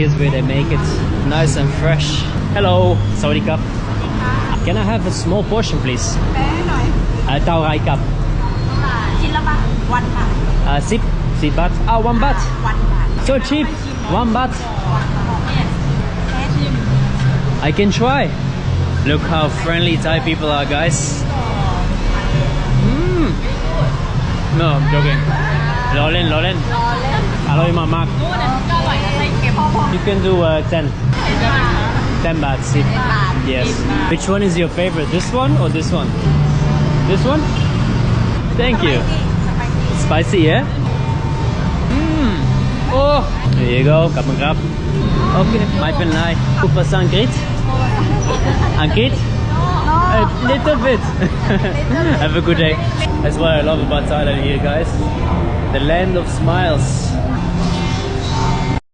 Here's where they make it nice and fresh. Hello, Sawadee Cup. Can I have a small portion, please? Tao Rai Cup. 10 baht. 1 baht. So cheap. 1 baht. I can try. Look how friendly Thai people are, guys. No, I'm joking. Lolen. Aloy mamak. You can do 10. 10 baht. Sip. Yes. Which one is your favorite? This one or this one? This one? Thank you. Spicy, yeah? Oh, there you go. Kapag. Okay, ไม่เป็นไรพูดภาษาอังกฤษ A little bit. Have a good day. That's what I love about Thailand here, guys. The land of smiles.